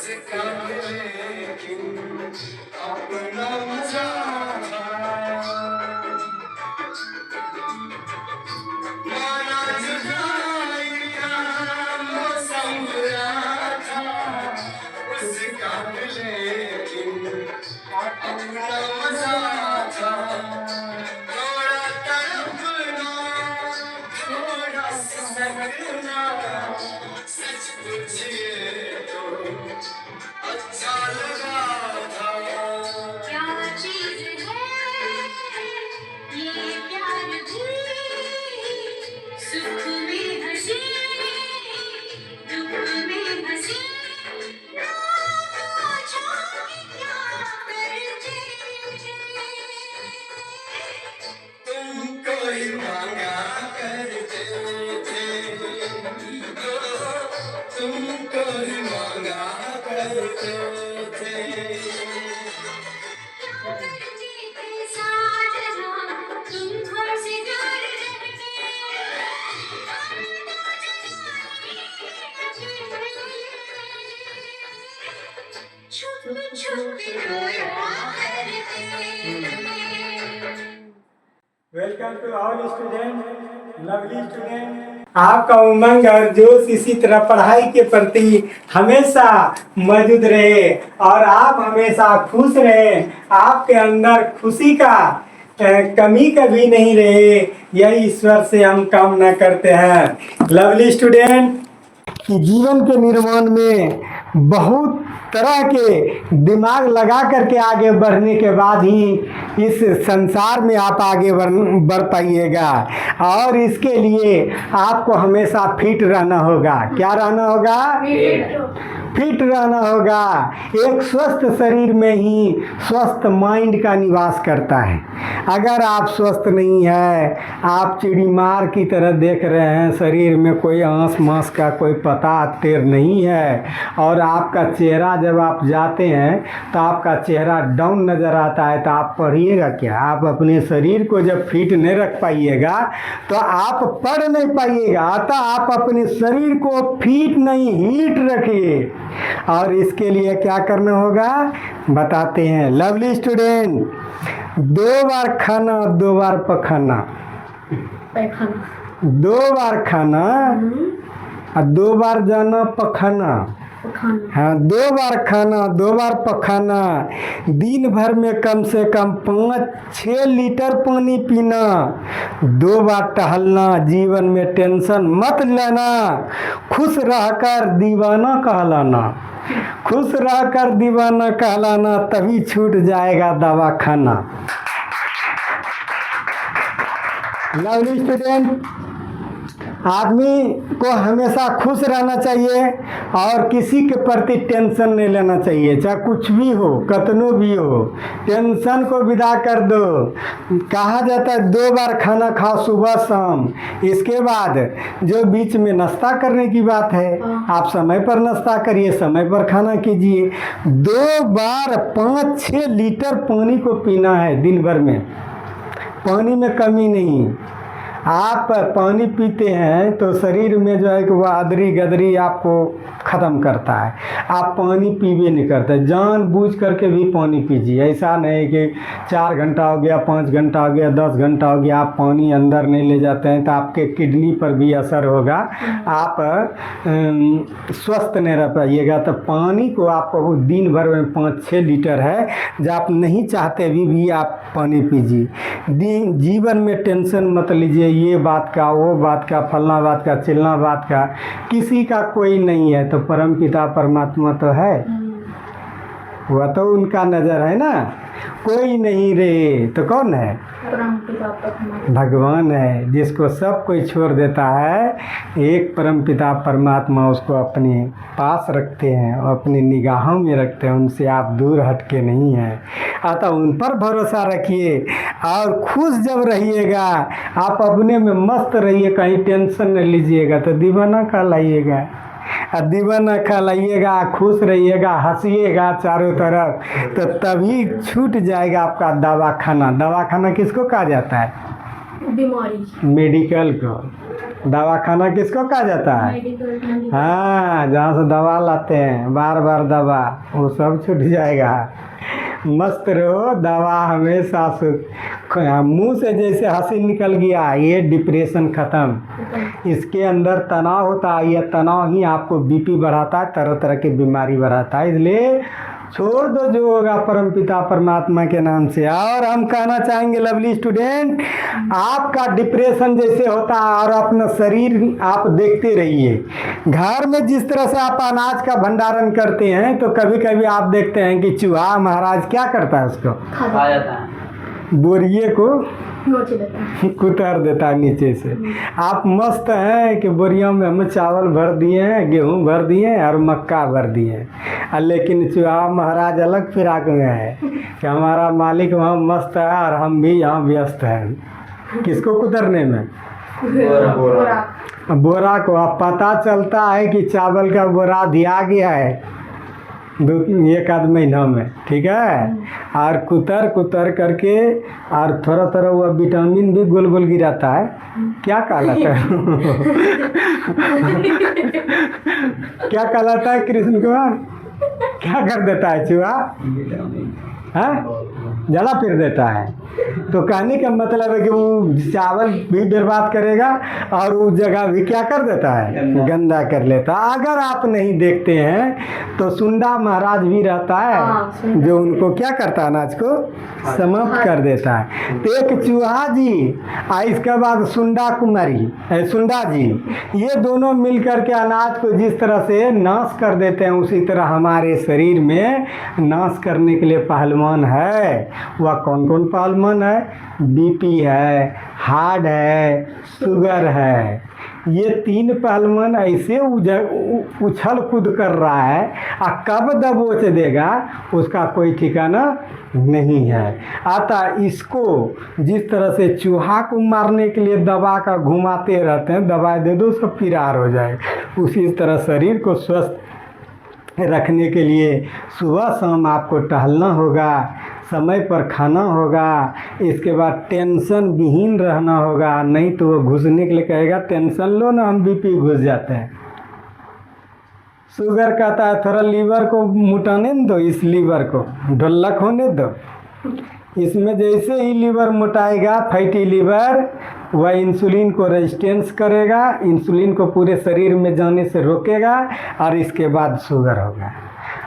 उसका लेकिन अपना मजा था। माना जुदाई का मौसम बुरा था, उसका लेकिन अपना मजा था। थोड़ा तड़पना, थोड़ा सिसकना, सच पूछिए तो अच्छा लगा था। क्या चीज है ये प्यार भी, सुख में हंसी दुख में हंसी, ना पूछो कि क्या करते तुमको ही मांगा करते थे, तुमको ही मांगा करते थे। साजना तुम हमसे दूर रहते, छुप छुप रोया करते। Welcome to all student, lovely student. आपका उमंग और जोश इसी तरह पढ़ाई के प्रति हमेशा मौजूद रहे और आप हमेशा खुश रहे। आपके अंदर खुशी का कमी कभी नहीं रहे, यही ईश्वर से हम कामना करते हैं। लवली स्टूडेंट, जीवन के निर्माण में बहुत तरह के दिमाग लगा करके आगे बढ़ने के बाद ही इस संसार में आप आगे बढ़ पाइएगा। और इसके लिए आपको हमेशा फिट रहना होगा। क्या रहना होगा? फिट रहना होगा। एक स्वस्थ शरीर में ही स्वस्थ माइंड का निवास करता है। अगर आप स्वस्थ नहीं है, आप चिड़ीमार की तरह देख रहे हैं, शरीर में कोई आंस मांस का कोई पता तेर नहीं है, और आपका चेहरा जब आप जाते हैं तो आपका चेहरा डाउन नज़र आता है, तो आप पढ़िएगा क्या? आप अपने शरीर को जब फिट नहीं रख पाइएगा तो आप पढ़ नहीं पाइएगा। अतः आप अपने शरीर को फिट नहीं, हीट रखिए। और इसके लिए क्या करना होगा बताते हैं। लवली स्टूडेंट, 2 बार खाना 2 बार पखाना, 2 बार खाना और 2 बार जाना पखाना। हाँ, 2 बार खाना 2 बार पखाना। दिन भर में कम से कम 5-6 लीटर पानी पीना। 2 बार टहलना। जीवन में टेंशन मत लेना। खुश रहकर दीवाना कहलाना। खुश रहकर दीवाना कहलाना, तभी छूट जाएगा दवा खाना। लवली स्टूडेंट, आदमी को हमेशा खुश रहना चाहिए और किसी के प्रति टेंशन नहीं लेना चाहिए, चाहे कुछ भी हो, कतनो भी हो। टेंशन को विदा कर दो। कहा जाता है 2 बार खाना खाओ, सुबह शाम। इसके बाद जो बीच में नाश्ता करने की बात है, आप समय पर नाश्ता करिए, समय पर खाना कीजिए। 2 बार 5-6 लीटर पानी को पीना है दिन भर में। पानी में कमी नहीं। आप पानी पीते हैं तो शरीर में जो है कि वह अदरी गदरी आपको ख़त्म करता है। आप पानी पीबे नहीं करते। जानबूझ करके भी पानी पीजिए। ऐसा नहीं कि 4 घंटा हो गया, 5 घंटा हो गया, 10 घंटा हो गया, आप पानी अंदर नहीं ले जाते हैं तो आपके किडनी पर भी असर होगा। आप स्वस्थ नहीं रह पाइएगा। तो पानी को आपको दिन भर में 5-6 लीटर है, जब आप नहीं चाहते भी आप पानी पीजिए। जीवन में टेंशन मत लीजिए, ये बात का, वो बात का, फलना बात का, चिलना बात का। किसी का कोई नहीं है तो परम पिता परमात्मा तो है, वह तो उनका नज़र है ना। कोई नहीं रे तो कौन है? भगवान है, जिसको सब कोई छोड़ देता है। एक परम पिता परमात्मा उसको अपने पास रखते हैं और अपनी निगाहों में रखते हैं। उनसे आप दूर हटके नहीं हैं। अतः उन पर भरोसा रखिए और खुश जब रहिएगा, आप अपने में मस्त रहिए, कहीं टेंशन न लीजिएगा तो दीवाना कहलाइएगा। दीवाना कहलाइएगा, खुश रहिएगा, हंसिएगा चारों तरफ, तो तभी छूट जाएगा आपका दवा खाना। दवा खाना किसको कहा जाता है? बीमारी। मेडिकल को। दवा खाना किसको कहा जाता है? मेडिकल हाँ, जहाँ से दवा लाते हैं, बार बार दवा, वो सब छूट जाएगा। मस्त रहो, दवा हमेशा मुंह से जैसे हंसी निकल गया, ये डिप्रेशन खत्म। इसके अंदर तनाव होता है, यह तनाव ही आपको बीपी बढ़ाता है, तरह तरह की बीमारी बढ़ाता है। इसलिए छोड़ दो जो होगा परमपिता परमात्मा के नाम से। और हम कहना चाहेंगे लवली स्टूडेंट, आपका डिप्रेशन जैसे होता है और अपना शरीर आप देखते रहिए। घर में जिस तरह से आप अनाज का भंडारण करते हैं, तो कभी कभी आप देखते हैं कि चूहा महाराज क्या करता है, उसको खा जाता है, बोरिए को नोच लेता है। कुतर देता है नीचे से। आप मस्त हैं कि बोरियों में हम चावल भर दिए हैं, गेहूँ भर दिए हैं और मक्का भर दिए हैं, लेकिन चूहा महाराज अलग फिराक में है कि हमारा मालिक वहाँ मस्त है और हम भी यहाँ व्यस्त हैं। किसको कुतरने में? बोरा। बोरा को। अब पता चलता है कि चावल का बोरा दिया गया है एक आध महीना में, ठीक है, और कुतर कुतर करके और थोड़ा थोड़ा वो विटामिन भी गोल गोल गिराता है, क्या कहलाता है? क्या कहलाता है कृष्ण कुमार? क्या कर देता है चूहा? हाँ, जला फिर देता है। तो कहने का मतलब है कि वो चावल भी बर्बाद करेगा और उस जगह भी क्या कर देता है? गंदा कर लेता है। अगर आप नहीं देखते हैं तो सुंडा महाराज भी रहता है जो उनको क्या करता है? अनाज को समाप्त कर देता है। तो एक चूहा जी और इसके बाद सुंडा कुमारी, सुंडा जी, ये दोनों मिल करके अनाज को जिस तरह से नाश कर देते हैं, उसी तरह हमारे शरीर में नाश करने के लिए पहलवान है। वह कौन कौन पहलवान है? बीपी है, हार्ट है, शुगर है। ये तीन पहलवान ऐसे उछल कूद कर रहा है, और कब दबोच देगा उसका कोई ठिकाना नहीं है। अतः इसको जिस तरह से चूहा को मारने के लिए दबा का घुमाते रहते हैं, दवा दे दो सब फिरार हो जाए, उसी तरह शरीर को स्वस्थ रखने के लिए सुबह शाम आपको टहलना होगा, समय पर खाना होगा, इसके बाद टेंशन विहीन रहना होगा। नहीं तो वो घुसने के लिए कहेगा टेंशन लो ना, हम बीपी घुस जाते हैं। शुगर कहता है थोड़ा लीवर को मुटाने दो, इस लीवर को ढुल्लक होने दो। इसमें जैसे ही लीवर मोटाएगा, फैटी लीवर, वह इंसुलिन को रेजिस्टेंस करेगा, इंसुलिन को पूरे शरीर में जाने से रोकेगा और इसके बाद शुगर होगा।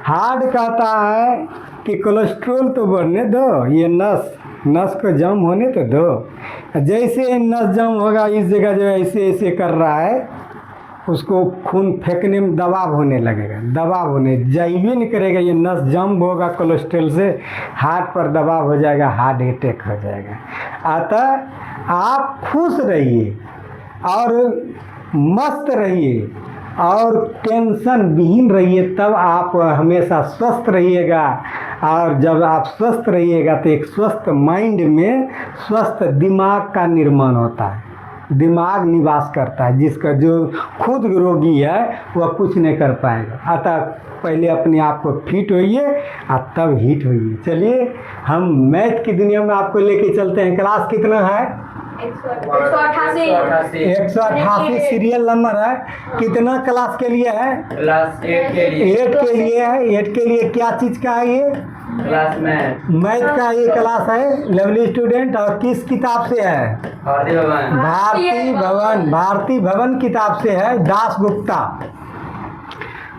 हार्ट कहता है कि कोलेस्ट्रॉल तो बढ़ने दो, ये नस को जम होने तो दो। जैसे नस जम होगा, इस जगह जो ऐसे ऐसे कर रहा है, उसको खून फेंकने में दबाव होने लगेगा, दबाव होने जाइए नहीं करेगा, ये नस जम होगा कोलेस्ट्रॉल से, हार्ट पर दबाव हो जाएगा, हार्ट अटैक हो जाएगा। अतः आप खुश रहिए और मस्त रहिए और टेंशन विहीन रहिए, तब आप हमेशा स्वस्थ रहिएगा। और जब आप स्वस्थ रहिएगा तो एक स्वस्थ माइंड में स्वस्थ दिमाग का निर्माण होता है, दिमाग निवास करता है। जिसका जो खुद रोगी है वह कुछ नहीं कर पाएगा। अतः पहले अपने आप को फिट होइए और तब हिट होइए। चलिए हम मैथ की दुनिया में आपको लेके चलते हैं। क्लास कितना है? 188 सीरियल नंबर है। कितना क्लास के लिए है? क्लास 8 के लिए। 8 के लिए है। 8 के लिए क्या चीज़ का है ये? क्लास मैथ का ये क्लास है लवली स्टूडेंट। और किस किताब से है? भारती भवन। भारती भवन किताब से है। दास गुप्ता,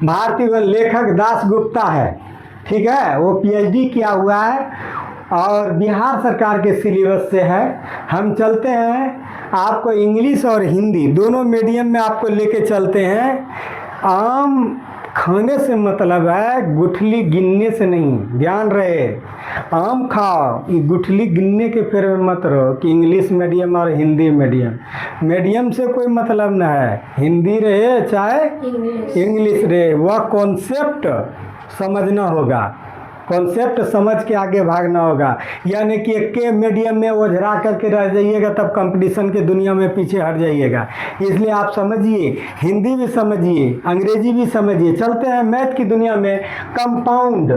भारती भवन लेखक दास गुप्ता है, ठीक है। वो PhD किया हुआ है और बिहार सरकार के सिलेबस से है। हम चलते हैं, आपको इंग्लिश और हिंदी दोनों मीडियम में आपको लेके चलते हैं। आम खाने से मतलब है गुठली गिनने से नहीं, ध्यान रहे। आम खाओ, ये गुठली गिनने के फेर में मत रहो कि इंग्लिश मीडियम और हिंदी मीडियम। मीडियम से कोई मतलब ना है, हिंदी रहे चाहे इंग्लिश रहे, वह कॉन्सेप्ट समझना होगा। कॉन्सेप्ट समझ के आगे भागना होगा, यानी कि एक के मीडियम में ओझरा करके रह जाइएगा तब कंपटीशन के दुनिया में पीछे हट जाइएगा। इसलिए आप समझिए, हिंदी भी समझिए, अंग्रेजी भी समझिए। चलते हैं मैथ की दुनिया में। कंपाउंड,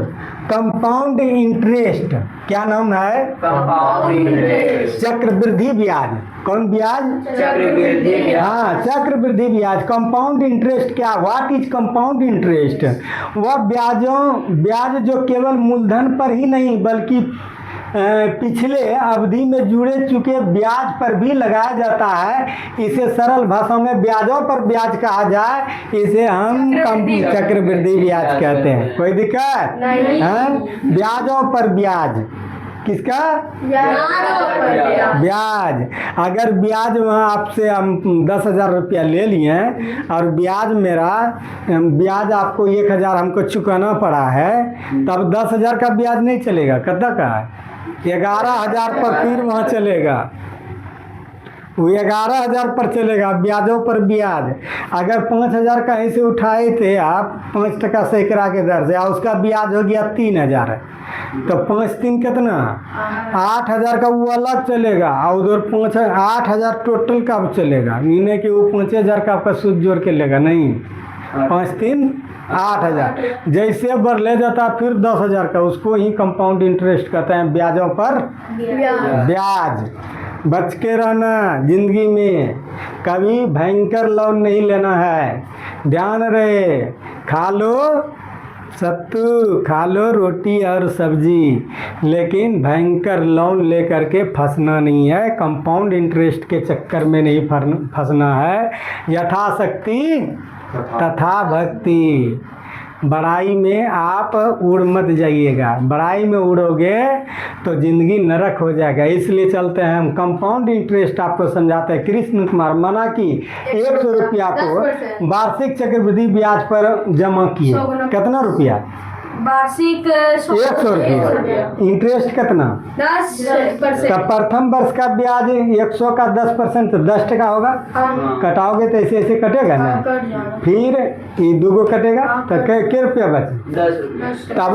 कंपाउंड इंटरेस्ट क्या नाम है? Compound interest. चक्रवृद्धि ब्याज। कौन ब्याज? चक्रवृद्धि ब्याज। हाँ, चक्रवृद्धि ब्याज। कंपाउंड इंटरेस्ट क्या? What is compound interest? वह ब्याज जो केवल मूलधन पर ही नहीं बल्कि पिछले अवधि में जुड़े चुके ब्याज पर भी लगाया जाता है। इसे सरल भाषा में ब्याजों पर ब्याज कहा जाए, इसे हम चक्रवृद्धि ब्याज कहते हैं। कोई दिक्कत नहीं। ब्याजों पर ब्याज। किसका? ब्याज। अगर ब्याज वहाँ आपसे हम 10,000 रुपया ले लिए और ब्याज आपको 1,000 हमको चुकाना पड़ा है, तब 10,000 का ब्याज नहीं चलेगा। कितना का है? 11,000 पर फिर वहाँ चलेगा, वो 11,000 पर चलेगा, ब्याजों पर ब्याज। अगर 5,000 कहीं से उठाए थे आप 5% सैकड़ा के दर से, और उसका ब्याज हो गया 3,000, तो 5×3 कितना? 8,000 का वो अलग चलेगा, और उधर 8,000 टोटल का चलेगा। इन्हें कि वो 5,000 का आपका सूद जोड़ के लेगा, नहीं। 5×3 8,000। जैसे बढ़ ले जाता फिर 10,000 का, उसको ही कंपाउंड इंटरेस्ट कहते हैं, ब्याजों पर ब्याज। बच के रहना जिंदगी में, कभी भयंकर लोन नहीं लेना है। ध्यान रहे, खा लो सत्तू, खा लो रोटी और सब्जी, लेकिन भयंकर लोन लेकर के फंसना नहीं है। कंपाउंड इंटरेस्ट के चक्कर में नहीं फंसना है। यथाशक्ति तथा भक्ति। बड़ाई में आप उड़ मत जाइएगा, बड़ाई में उड़ोगे तो जिंदगी नरक हो जाएगा। इसलिए चलते हैं हम कंपाउंड इंटरेस्ट आपको समझाते हैं। कृष्ण कुमार माना कि 100 रुपया को वार्षिक चक्रवृद्धि ब्याज पर जमा किए, कितना रुपया? वार्षिक 100 रुपया। इंटरेस्ट कितना? 10%। तो प्रथम वर्ष का ब्याज 100 का 10% तो 10 टका होगा। कटाओगे तो ऐसे ऐसे कटेगा ना, फिर ये 2 कटेगा तो के रुपया बचे? 10 रुपया। तब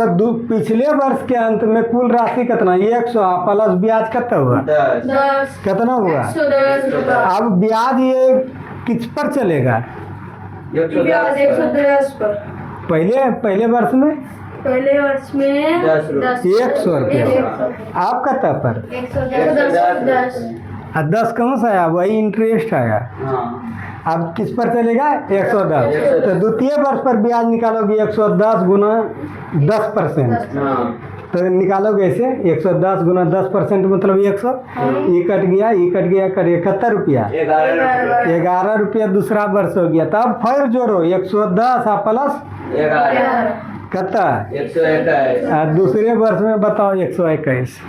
पिछले वर्ष के अंत में कुल राशि कितना? 100 प्लस ब्याज कितना हुआ? 10। कितना हुआ? 110। अब ब्याज ये किस पर चलेगा? 110 पर। पहले वर्ष में पहले वर्ष में 10 रुपया। 100 रुपया। आप कितना पर? 110। 10 कहाँ से आया? वही इंटरेस्ट आया। हाँ। अब किस पर चलेगा? 110। तो द्वितीय वर्ष पर ब्याज निकालोगे 110 गुना 10%, हाँ। तो निकालोगे ऐसे 110 गुना 10% मतलब 100। ये कट गया, ये कट गया, कट 71 रुपया। 11 रुपया दूसरा वर्ष हो गया। तब फिर जोड़ो 110 प्लस 11 कितना? 121। दूसरे वर्ष में बताओ 121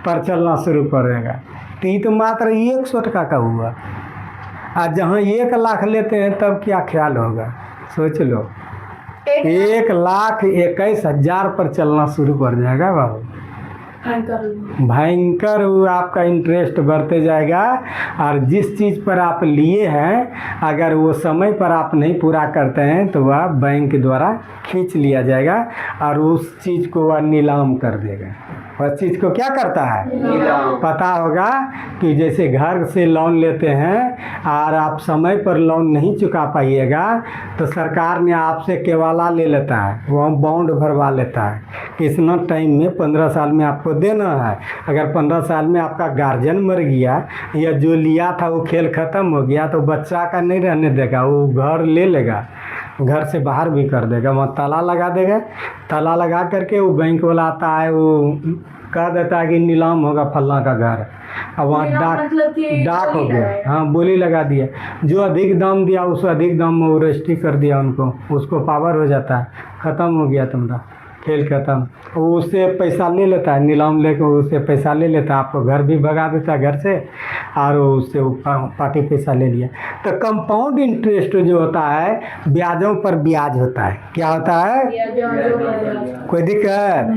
पर चलना शुरू करेगा। तो ये तो मात्र 100 टका का हुआ। आज जहाँ 1 लाख लेते हैं तब क्या ख्याल होगा? सोच लो, 1,21,000 पर चलना शुरू कर जाएगा बाबू। भयंकर वो आपका इंटरेस्ट बढ़ते जाएगा। और जिस चीज़ पर आप लिए हैं अगर वो समय पर आप नहीं पूरा करते हैं तो वह बैंक द्वारा खींच लिया जाएगा और उस चीज़ को वह नीलाम कर देगा। उस चीज़ को क्या करता है? नीलाम। पता होगा कि जैसे घर से लोन लेते हैं और आप समय पर लोन नहीं चुका पाइएगा तो सरकार ने आपसे केवाला ले लेता है, वो बॉन्ड भरवा लेता है कि इतना टाइम में 15 साल में आपको देना है। अगर 15 साल में आपका गार्जियन मर गया या जो लिया था वो खेल ख़त्म हो गया तो बच्चा का नहीं रहने देगा, वो घर ले लेगा, घर से बाहर भी कर देगा, वहाँ ताला लगा देगा। ताला लगा करके वो बैंक वाला आता है, वो कह देता है कि नीलाम होगा फलना का घर। अब वहाँ डाक हो गया, हाँ बोली लगा दिया, जो अधिक दाम दिया उस अधिक दाम में वो रजिस्ट्री कर दिया उनको, उसको पावर हो जाता है, ख़त्म हो गया तुम्हारा खेल ख़त्म। वो उससे पैसा ले लेता है, नीलाम लेकर उससे पैसा ले लेता है, आपको घर भी भगा देता है घर से और उससे पार्टी पैसा ले लिया। तो कंपाउंड इंटरेस्ट जो होता है ब्याजों पर ब्याज होता है। क्या होता है? कोई दिक्कत?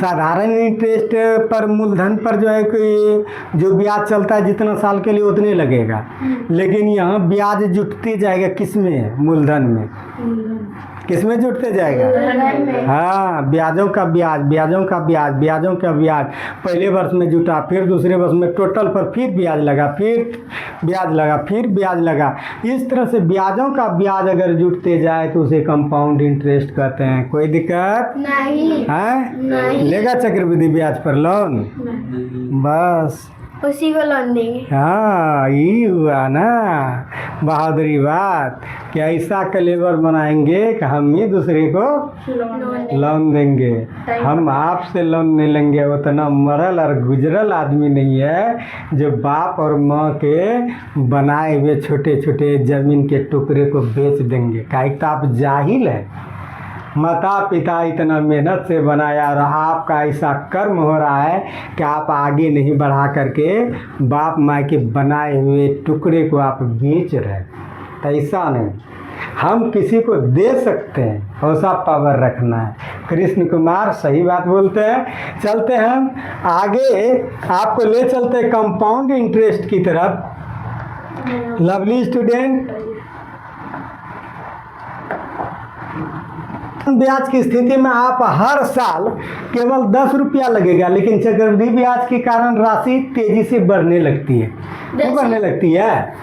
साधारण इंटरेस्ट पर मूलधन पर जो है कि जो ब्याज चलता है जितना साल के लिए उतने लगेगा, लेकिन यहाँ ब्याज जुटते जाएगा किस में? मूलधन में। किसमें जुटते जाएगा? हाँ, ब्याजों का ब्याज, ब्याजों का ब्याज, ब्याजों का ब्याज। पहले वर्ष में जुटा, फिर दूसरे वर्ष में टोटल पर फिर ब्याज लगा, फिर ब्याज लगा, फिर ब्याज लगा। इस तरह से ब्याजों का ब्याज अगर जुटते जाए तो उसे कंपाउंड इंटरेस्ट कहते हैं। कोई दिक्कत नहीं। है? लेगा चक्रवृद्धि ब्याज पर लोन? बस उसी को लोन देंगे। हाँ, ये हुआ ना बहादुरी बात कि ऐसा कलेवर बनाएंगे कि हम ही दूसरे को लोन देंगे। हम आपसे लोन नहीं लेंगे। उतना मरल और गुजरल आदमी नहीं है जो बाप और माँ के बनाए हुए छोटे छोटे जमीन के टुकड़े को बेच देंगे। काहे तो आप जाहिल है। माता पिता इतना मेहनत से बनाया और आपका ऐसा कर्म हो रहा है कि आप आगे नहीं बढ़ा करके बाप माँ के बनाए हुए टुकड़े को आप बेच रहे हैं। तो ऐसा नहीं, हम किसी को दे सकते हैं, हौसला पावर रखना है। कृष्ण कुमार सही बात बोलते हैं। चलते हैं हम आगे, आपको ले चलते हैं कंपाउंड इंटरेस्ट की तरफ। लवली स्टूडेंट, ब्याज की स्थिति में आप हर साल केवल 10 रुपया लगेगा, लेकिन चक्रवृद्धि ब्याज के कारण राशि तेजी से बढ़ने लगती है। क्यों बढ़ने लगती है?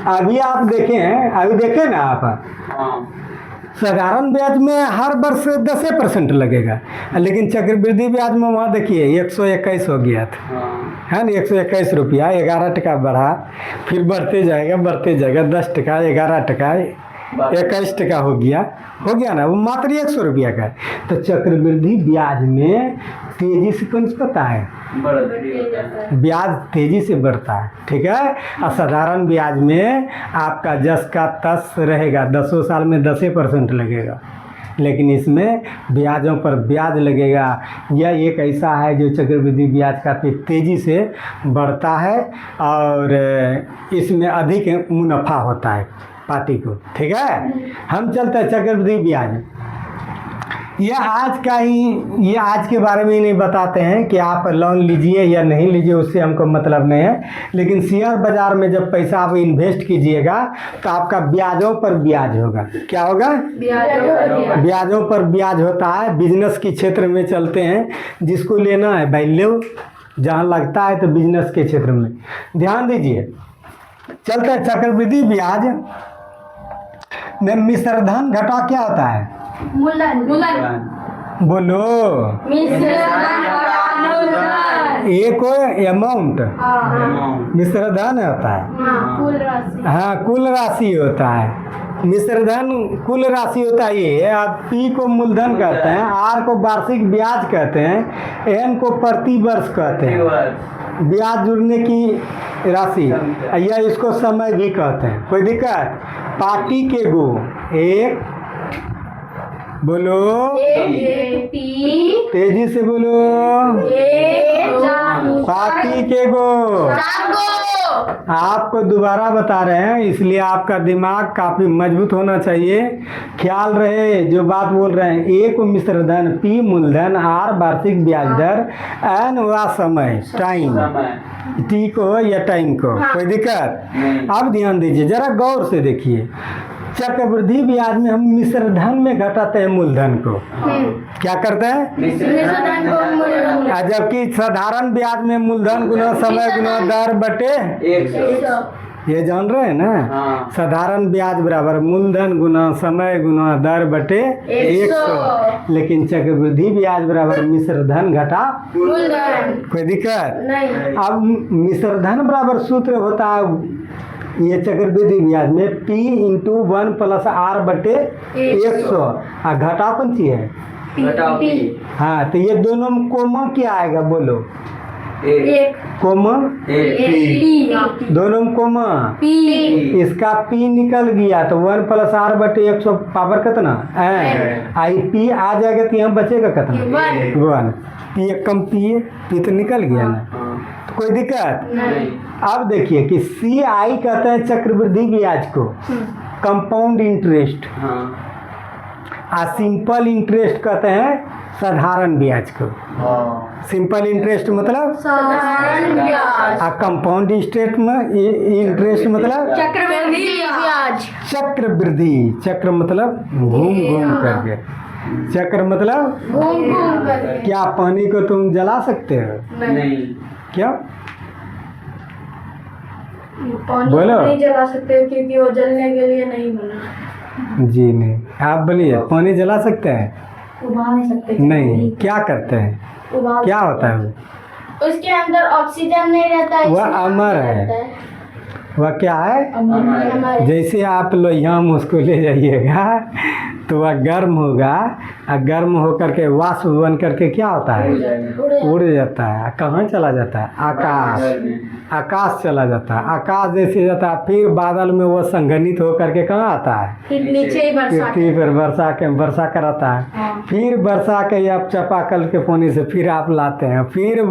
अभी आप देखें, अभी देखें ना आप, साधारण ब्याज में हर वर्ष 10% लगेगा, लेकिन चक्रवृद्धि ब्याज में वहाँ देखिए 121 हो गया था, है ना? 121 रुपया, 11 टका बढ़ा, फिर बढ़ते जाएगा 10 टका, 11 टका, 21 टका हो गया ना, वो मात्र 100 रुपया का है। तो चक्रवृद्धि ब्याज में तेजी से कौन पता है, ब्याज तेजी से बढ़ता है, ठीक है। और साधारण ब्याज में आपका जस का तस रहेगा, 10 साल में 10% लगेगा, लेकिन इसमें ब्याजों पर ब्याज लगेगा। यह एक ऐसा है जो चक्रवृद्धि ब्याज काफ़ी तेज़ी से बढ़ता है और इसमें अधिक मुनाफा होता है पार्टी को, ठीक है। हम चलते हैं चक्रवृद्धि ब्याज। ये आज के बारे में ही नहीं बताते हैं कि आप लोन लीजिए या नहीं लीजिए, उससे हमको मतलब नहीं है। लेकिन शेयर बाजार में जब पैसा आप इन्वेस्ट कीजिएगा तो आपका ब्याजों पर ब्याज होगा। क्या होगा? ब्याजों पर ब्याज होता है। बिजनेस के क्षेत्र में चलते हैं, जिसको लेना है भाई लो, जहाँ लगता है तो बिजनेस के क्षेत्र में ध्यान दीजिए। चलते हैं चक्रवृद्धि ब्याज में मिश्रधन घटा क्या होता है? बोलो। एक अमाउंट मिश्रधन होता है। हाँ, कुल राशि होता है। मिश्रधन कुल राशि होता है। ये आप पी को मूलधन कहते हैं, आर को वार्षिक ब्याज कहते हैं, एन को प्रति वर्ष कहते हैं, ब्याज जुड़ने की राशि, या इसको समय भी कहते हैं। कोई दिक्कत? पार्टी के गो एक, बोलो तेजी से बोलो, पार्टी के गो। आपको दोबारा बता रहे हैं, इसलिए आपका दिमाग काफ़ी मजबूत होना चाहिए। ख्याल रहे जो बात बोल रहे हैं। ए को मिश्रधन, पी मूलधन, आर वार्षिक ब्याज दर, एन व समय टाइम, टी को या टाइम को। कोई दिक्कत? अब ध्यान दीजिए, जरा गौर से देखिए। चक्रवृद्धि ब्याज में हम मिश्रधन में घटाते हैं मूलधन को। क्या करते हैं? जबकि साधारण ब्याज में मूलधन गुना समय गुना दर बटे 100। ये जान रहे हैं ना? साधारण ब्याज बराबर मूलधन गुना समय गुना दर बटे 100। लेकिन चक्रवृद्धि ब्याज बराबर मिश्रधन घटा मूलधन। कोई दिक्कत नहीं। अब मिश्रधन बराबर सूत्र होता है ये चक्रवृद्धि ब्याज में P × 1 + R बटे 100। घटा कौन सी है? हाँ, तो ये दोनों में कोमा क्या आएगा? बोलो। एक कोमा, दोनों में कोमा, इसका P निकल गया तो 1 + R बटे 100 पावर कितना है? आई P आ जाएगा तो यहाँ बचेगा कितना? 1। P एक कम P तो निकल गया ना, तो कोई दिक्कत नहीं। अब देखिए कि CI कहते हैं चक्रवृद्धि ब्याज को, कंपाउंड इंटरेस्ट, और सिंपल इंटरेस्ट कहते हैं साधारण ब्याज को। सिंपल इंटरेस्ट मतलब साधारण ब्याज, कंपाउंड इंटरेस्ट में इंटरेस्ट मतलब चक्रवृद्धि ब्याज। चक्रवृद्धि, चक्र मतलब घूम घूम करके, चक्र मतलब घूम घूम कर। क्या पानी को तुम जला सकते हो? नहीं, क्या पानी बोलो। नहीं जला सकते क्योंकि वो जलने के लिए नहीं बना। जी नहीं, आप बोलिए। पानी जला सकते हैं? उबाल नहीं सकते। नहीं, क्या करते हैं? उबाल क्या होता है वो? उसके अंदर ऑक्सीजन नहीं रहता है, वह इसलिए अमर है। रहता है। वह क्या है? हमारे जैसे आप लोहियाम उसको ले जाइएगा तो वह गर्म होगा, और गर्म होकर के वाष्प बन करके क्या होता है? उड़ जाता है। कहाँ चला जाता है? आकाश, आकाश चला जाता है। आकाश जैसे जाता है, फिर बादल में वो संघनित होकर के कहाँ आता है? फिर नीचे ही बरसात। पृथ्वी पर वर्षा कराता है। हाँ। फिर वर्षा के आप चापाकल के पानी से फिर आप लाते हैं, फिर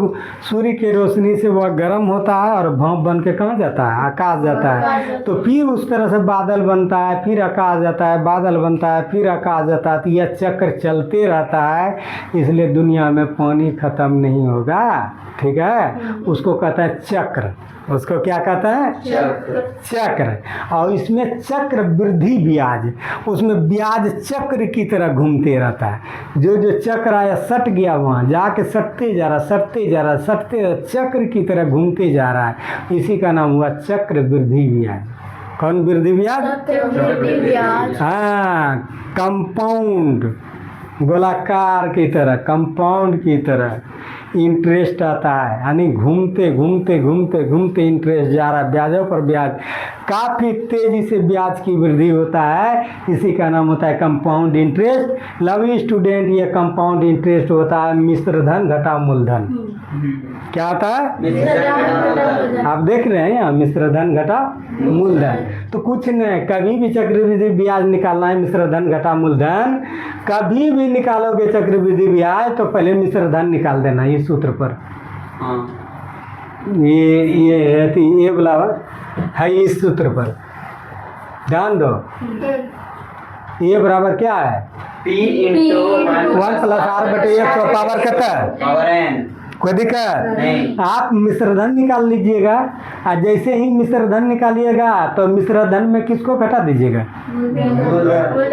सूर्य की रोशनी से वह गर्म होता है और भाप बन के कहाँ जाता है? आकाश जाता है। तो फिर उस तरह से बादल बनता है, फिर आकाश जाता है, बादल बनता है, फिर आकाश जाता है। तो यह चक्र चलते रहता है, इसलिए दुनिया में पानी खत्म नहीं होगा। ठीक है, उसको कहता है चक्र। उसको क्या कहता है? चक्र। और इसमें चक्र वृद्धि ब्याज, उसमें ब्याज चक्र की तरह घूमते रहता है। जो जो चक्र आया सट गया, वहाँ जाके सटते जा रहा, सटते जा रहा, सटते चक्र की तरह घूमते जा रहा है। इसी का नाम हुआ चक्र वृद्धि ब्याज। कौन वृद्धि ब्याज? चक्रवृद्धि ब्याज। हाँ, कंपाउंड, गोलाकार की तरह, कंपाउंड की तरह इंटरेस्ट आता है, यानी घूमते घूमते घूमते घूमते इंटरेस्ट जा रहा है, ब्याजों पर ब्याज। काफ़ी तेज़ी से ब्याज की वृद्धि होता है, इसी का नाम होता है कंपाउंड इंटरेस्ट। लवली स्टूडेंट, ये कंपाउंड इंटरेस्ट होता है मिश्र धन घटा मूलधन। क्या होता है? आप देख रहे हैं यहाँ मिश्र धन घटा मूलधन। तो कुछ नहीं, कभी भी चक्रवृद्धि ब्याज निकालना है, मिश्र धन घटा मूलधन कभी भी निकालोगे चक्रवृद्धि ब्याज तो पहले मिश्र धन निकाल देना इस सूत्र पर। ये वाला है इस सूत्र पर, ध्यान दो। ये बराबर क्या है? P into 1 + r/100 पावर कितना है? power n। कोई दिक्कत नहीं। आप मिश्रधन निकाल लीजिएगा, और जैसे ही मिश्रधन निकालिएगा तो मिश्रधन में किसको घटा दीजिएगा?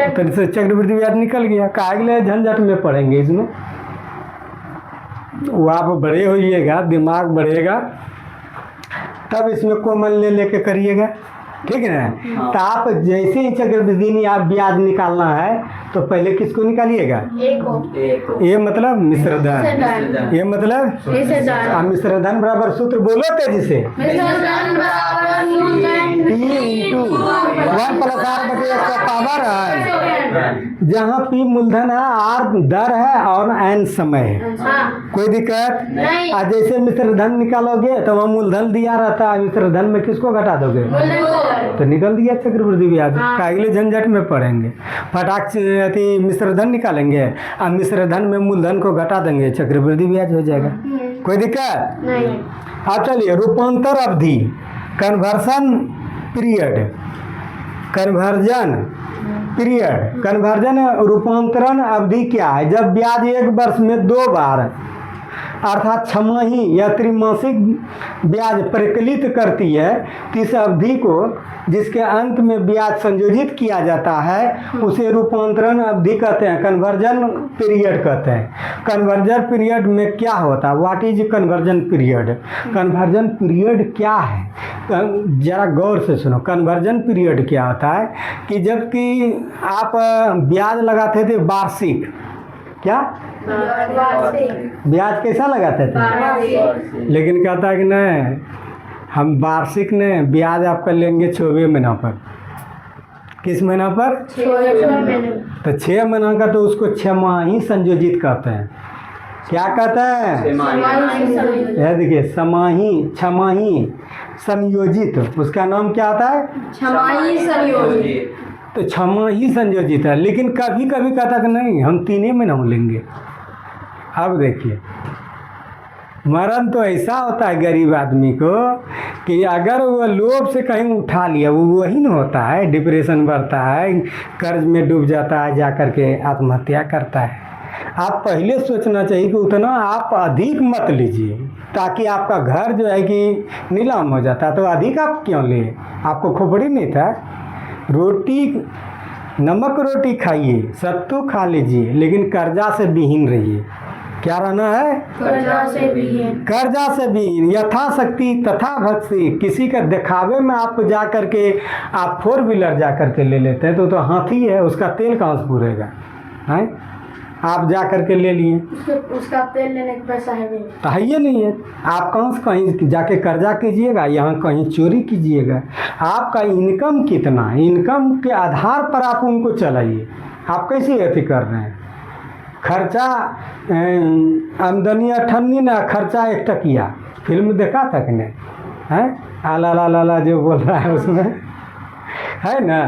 तो इससे चक्रवृद्धि ब्याज निकल गया। काहे के लिए झंझट में पड़ेंगे इसमें? वो आप बड़े होइएगा, दिमाग बढ़ेगा, तब इसमें कॉमन ले लेके करिएगा। ठीक है ना? तो आप जैसे ही चक्रवृद्धि आप ब्याज निकालना है तो पहले किसको निकालिएगा? ये मतलब मिश्रधन। ये मतलब मिश्रधन बराबर सूत्र बोलो तेजी से। P into 1 + r/100 पावर है। जहाँ P मूलधन है, R दर है और N समय है। कोई दिक्कत नहीं। आज जैसे मिश्रधन निकालोगे तो वहाँ मूलधन दिया रहता है, मिश्रधन में किसको घटा दोगे? तो निकल दिया चक्रवृद्धि ब्याज। कागले झंझट में पड़ेंगे, फटाक से मिश्रधन निकालेंगे और मिश्रधन में मूलधन को घटा देंगे, चक्रवृद्धि ब्याज हो जाएगा। कोई दिक्कत नहीं। अब चलिए, रूपांतर अवधि, conversion period, conversion period, conversion रूपांतरण अवधि क्या है? जब ब्याज एक वर्ष में 2 बार अर्थात छमाही या त्रिमासिक ब्याज परिकलित करती है, तो इस अवधि को जिसके अंत में ब्याज संयोजित किया जाता है उसे रूपांतरण अवधि कहते हैं, कन्वर्जन पीरियड कहते हैं। कन्वर्जन पीरियड में क्या होता है? What is conversion period? Conversion period क्या है? जरा गौर से सुनो। कन्वर्जन पीरियड क्या होता है कि जबकि आप ब्याज लगाते थे वार्षिक, क्या ब्याज कैसा लगाते थे? लेकिन कहता है कि नहीं, हम वार्षिक नहीं, ब्याज आपका लेंगे 24 महीना पर। किस महीना पर? 6 महीने। तो 6 महीना का तो उसको छमाही संयोजित कहते हैं। क्या कहते हैं? यह देखिए, समाही, छमाही संयोजित, उसका नाम क्या आता है? छमाही संयोजित। तो छमाही संयोजित है, लेकिन कभी कभी कहता कि नहीं, हम 3 महीना में लेंगे। अब देखिए, मरण तो ऐसा होता है गरीब आदमी को कि अगर वो लोभ से कहीं उठा लिया, वो वही न होता है, डिप्रेशन बढ़ता है, कर्ज में डूब जाता है, जा कर के आत्महत्या करता है। आप पहले सोचना चाहिए कि उतना आप अधिक मत लीजिए। ताकि आपका घर जो है कि नीलाम हो जाता। तो अधिक आप क्यों लिए? आपको खोपड़ी नहीं था? रोटी, नमक रोटी खाइए, सत्तू खा लीजिए, लेकिन कर्जा से विहीन रहिए। क्या रहना है? कर्जा से भी है। कर्जा से भी यथाशक्ति तथा भक्ति। किसी का दिखावे में आप जा करके आप 4 व्हीलर जा करके ले लेते हैं तो हाथी है, उसका तेल कहाँ से पूरेगा? हैं? आप जा करके ले लिए, उसका तेल लेने का पैसा है भी नहीं। तो है ये नहीं है। आप कहाँ से कहीं जाके कर्जा कीजिएगा, यहाँ कहीं चोरी कीजिएगा। आपका इनकम कितना, इनकम के आधार पर आप उनको चलाइए। आप कैसे अथी कर रहे हैं? खर्चा आमदनी 98 ना, खर्चा 1 टकिया। फिल्म देखा था कि नहीं? है आला ला ला ला जो बोल रहा है उसमें, है ना?